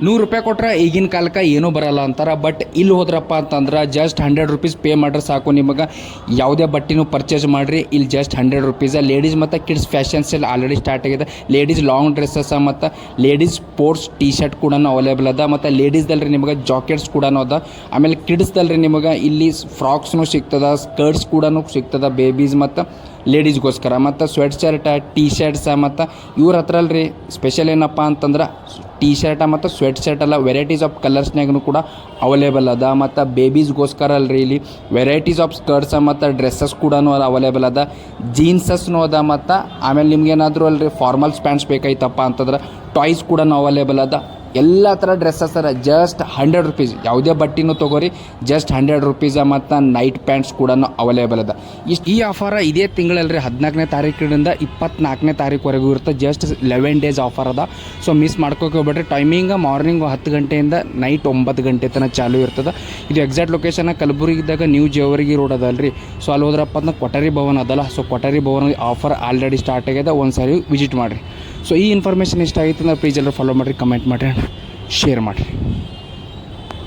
100 ರೂಪಾಯಿ ಕೊಟ್ರೆ ಈಗಿನ ಕಾಲಕ್ಕೆ ಏನೂ ಬರಲ್ಲ ಅಂತಾರೆ. ಬಟ್ ಇಲ್ಲಿ ಹೋದ್ರಪ್ಪ ಅಂತಂದ್ರೆ ಜಸ್ಟ್ 100 ರೂಪೀಸ್ ಪೇ ಮಾಡ್ರೆ ಸಾಕು, ನಿಮಗೆ ಯಾವುದೇ ಬಟ್ಟೆನೂ ಪರ್ಚೇಸ್ ಮಾಡಿರಿ. ಇಲ್ಲಿ ಜಸ್ಟ್ 100 ರೂಪೀಸ್. ಲೇಡೀಸ್ ಮತ್ತು ಕಿಡ್ಸ್ ಫ್ಯಾಷನ್ಸ್ ಇಲ್ಲಿ ಆಲ್ರೆಡಿ ಸ್ಟಾರ್ಟ್ ಆಗಿದೆ. ಲೇಡೀಸ್ ಲಾಂಗ್ ಡ್ರೆಸ್ಸಸ್ ಮತ್ತು ಲೇಡೀಸ್ ಸ್ಪೋರ್ಟ್ಸ್ ಟೀ ಶರ್ಟ್ ಕೂಡ ಅವೈಲೇಬಲ್ ಅದ. ಮತ್ತು ಲೇಡೀಸ್ದಲ್ರಿ ನಿಮಗೆ ಜಾಕೆಟ್ಸ್ ಕೂಡ ಅದ. ಆಮೇಲೆ ಕಿಡ್ಸ್ದಲ್ರಿ ನಿಮಗೆ ಇಲ್ಲಿ ಫ್ರಾಕ್ಸ್ನೂ ಸಿಗ್ತದೆ, ಸ್ಕರ್ಟ್ಸ್ ಕೂಡ ಸಿಗ್ತದೆ ಬೇಬೀಸ್ ಮತ್ತು ಲೇಡೀಸ್ಗೋಸ್ಕರ. ಮತ್ತು ಸ್ವೆಟ್ ಶರ್ಟ, ಟೀ ಶರ್ಟ್ಸ ಮತ್ತು ಇವ್ರ ಹತ್ರ ಅಲ್ರಿ ಸ್ಪೆಷಲ್ ಏನಪ್ಪ ಅಂತಂದ್ರೆ ಟೀ ಶರ್ಟ ಮತ್ತು ಸ್ವೆಟ್ ಶರ್ಟ್ ಎಲ್ಲ ವೆರೈಟೀಸ್ ಆಫ್ ಕಲರ್ಸ್ನಾಗೂ ಕೂಡ ಅವೈಲೇಬಲ್ ಅದ. ಮತ್ತು ಬೇಬೀಸ್ಗೋಸ್ಕರ ಅಲ್ರಿ ಇಲ್ಲಿ ವೆರೈಟೀಸ್ ಆಫ್ ಸ್ಕರ್ಟ್ಸ ಮತ್ತು ಡ್ರೆಸ್ಸಸ್ ಕೂಡ ಅವೈಲೇಬಲ್ ಅದ, ಜೀನ್ಸಸ್ನೂ ಅದ. ಮತ್ತು ಆಮೇಲೆ ನಿಮ್ಗೇನಾದರೂ ಅಲ್ರಿ ಫಾರ್ಮಲ್ಸ್ ಪ್ಯಾಂಟ್ಸ್ ಬೇಕಾಯ್ತಪ್ಪ ಅಂತಂದ್ರೆ ಟಾಯ್ಸ್ ಕೂಡ ಅವೈಲೇಬಲ್ ಅದ. ಎಲ್ಲ ಥರ ಡ್ರೆಸ್ಸಸ್ ಅದ ಜಸ್ಟ್ 100 ರೂಪೀಸ್. ಯಾವುದೇ ಬಟ್ಟೆನೂ ತೊಗೋರಿ ಜಸ್ಟ್ 100 ರೂಪೀಸ. ಮತ್ತು ನೈಟ್ ಪ್ಯಾಂಟ್ಸ್ ಕೂಡ ಅವೈಲೇಬಲ್ ಅದ. ಈ ಆಫರ್ ಇದೇ ತಿಂಗಳಲ್ರಿ 14ನೇ ತಾರೀಕಿನಿಂದ 24ನೇ ತಾರೀಕುವರೆಗೂ ಇರುತ್ತೆ. ಜಸ್ಟ್ 11 ಡೇಸ್ ಆಫರ್ ಅದ. ಸೊ ಮಿಸ್ ಮಾಡ್ಕೋಬೇಡ್ರಿ. ಟೈಮಿಂಗ್ ಮಾರ್ನಿಂಗ್ 10 ಗಂಟೆಯಿಂದ ನೈಟ್ 9 ಗಂಟೆ ತನಕ ಚಾಲೂ ಇರ್ತದೆ. ಇದು ಎಕ್ಸಾಕ್ಟ್ ಲೊಕೇಶನ್ ಕಲಬುರಗಿದಾಗ ನ್ಯೂ ಜೇವರ್ಗಿ ರೋಡ್ ಅದಲ್ರಿ. ಸೊ ಅಲ್ಲಿ ಹೋದ್ರಪ್ಪ ಅಂದ್ರೆ ಕೊಠಾರಿ ಭವನ ಅದಲ್ಲ. ಸೊ ಕೊಠಾರಿ ಭವನ ಆಫರ್ ಆಲ್ರೆಡಿ ಸ್ಟಾರ್ಟ್ ಆಗಿದೆ, ಒಂದು ಸಾರಿ ವಿಸಿಟ್ ಮಾಡಿರಿ. ಸೊ ಈ ಇನ್ಫಾರ್ಮೇಷನ್ ಇಷ್ಟ ಆಗಿತ್ತು ಅಂದ್ರೆ ಪ್ಲೀಸ್ ಎಲ್ಲರೂ ಫಾಲೋ ಮಾಡಿರಿ, ಕಮೆಂಟ್ ಮಾಡಿರಿ, ಶೇರ್ ಮಾಡಿರಿ.